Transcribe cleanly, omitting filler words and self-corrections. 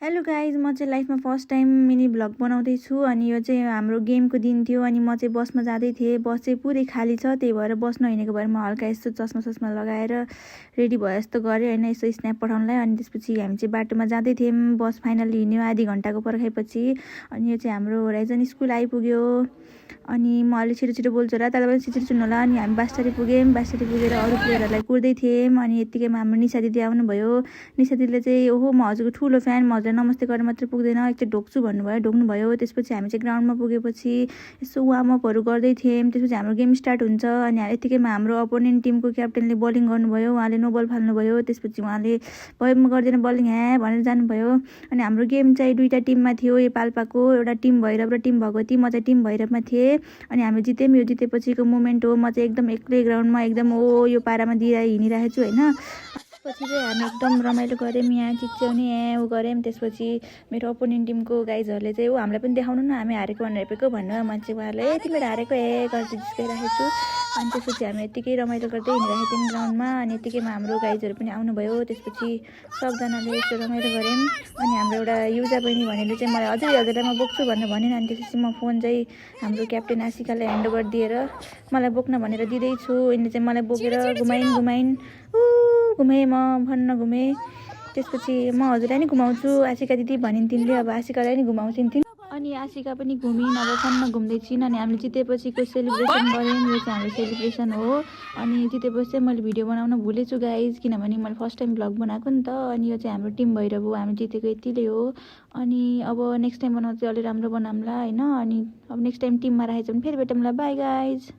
Hello guys, म चाहिँ लाइफमा फर्स्ट टाइम मिनी भ्लग बनाउँदैछु। अनि यो चाहिँ हाम्रो गेमको दिन थियो। अनि म चाहिँ बसमा जाँदै थिएँ। बस चाहिँ पुरै खाली छ, त्यही भएर बस नहिँडेको भएर म हल्का यस्तो चस्मा लगाएर रेडी भयो जस्तो गरेँ होइन, यसो स्न्याप पठाउनलाई। अनि त्यसपछि हामी चाहिँ बाटोमा जाँदै थियौँ। बस फाइनली हिँड्यो आधी घन्टाको पर्खाएपछि। अनि यो चाहिँ हाम्रो होराइजन स्कुल आइपुग्यो। अनि म अलिक छिटो बोल्छु र तर पनि छिटो सुन्नु होला। अनि हामी बासटारी पुग्यौँ। बासटारी पुगेर अरू प्लेयरहरूलाई कुर्दै थियौँ। अनि यत्तिकैमा हाम्रो निशा दिदी आउनुभयो। निशा दिदीले चाहिँ ओहो म हजुरको ठुलो फ्यान, म हजुरलाई नमस्ते गरेर मात्रै पुग्दैन, एकचोटि ढोक्छु भन्नुभयो, ढोक्नुभयो। त्यसपछि हामी चाहिँ ग्राउन्डमा पुगेपछि यसो वार्मअपहरू गर्दै थियौँ। त्यसपछि हाम्रो गेम स्टार्ट हुन्छ। अनि यत्तिकैमा हाम्रो अपोनेन्ट टिमको क्याप्टेनले बलिङ गर्नुभयो। उहाँले नो बल फाल्नुभयो। त्यसपछि उहाँले भयो म गर्दैन बलिङ भनेर जानुभयो। अनि हाम्रो गेम चाहिँ दुईवटा टिममा थियो। यो पाल्पाको एउटा टिम भैरव र टिम भगवती, म चाहिँ टिम भैरवमा थिएँ। अनि हामी जित्यौँ। यो जितेपछिको मोमेन्ट हो। म चाहिँ एकदम एक्लै ग्राउन्डमा एकदम यो पारामा दिएर हिँडिरहेको छु होइन। त्यसपछि चाहिँ हामी एकदम रमाइलो गऱ्यौँ, यहाँ चिच्याउने ऊ गऱ्यौँ। त्यसपछि मेरो अपोनेन्ट टिमको गाइजहरूले चाहिँ हामीलाई पनि देखाउनु न हामी हारेको भनेर हेपेको भन्नु, मान्छे उहाँले तिमीहरू हारेको गर्दै जिस्काइरहेको छु। अनि त्यसपछि हामी यत्तिकै रमाइलो गर्दै हिँडिरहेको थियौँ ग्राउन्डमा। अनि यत्तिकैमा हाम्रो गाइजहरू पनि आउनुभयो। त्यसपछि सबजनाले यस्तो रमाइलो गऱ्यौँ। अनि हाम्रो एउटा युजा बहिनी भनेर चाहिँ मलाई हजुरलाई म बोक्छु भनेर भनेन। अनि त्यसपछि म फोन चाहिँ हाम्रो क्याप्टेन आशिकालाई ह्यान्डओभर दिएर मलाई बोक्न भनेर दिँदैछु। यिनले चाहिँ मलाई बोकेर घुमाइन् घुमेँ, म भन्न घुमेँ। त्यसपछि म हजुरलाई नि घुमाउँछु आशिका दिदी भनिन् तिनले, अब आशिकालाई नि घुमाउँछिन् तिन। अनि आशिका पनि घुमिन्, अब फन्न घुम्दैछिन्। अनि हामीले जितेपछिको सेलिब्रेसन गऱ्यौँ। यो चाहिँ हाम्रो सेलिब्रेसन हो। अनि जितेपछि चाहिँ मैले भिडियो बनाउन भुलेछु गाइज, किनभने मैले फर्स्ट टाइम भ्लग बनाएको नि त। अनि यो चाहिँ हाम्रो टिम भइरह हो, हामी जितेको यतिले हो। अनि अब नेक्स्ट टाइम बनाउँदा चाहिँ अलि राम्रो बनाउँला होइन। अनि अब नेक्स्ट टाइम टिममा राखेछ भने फेरि भेटौँला। By guys.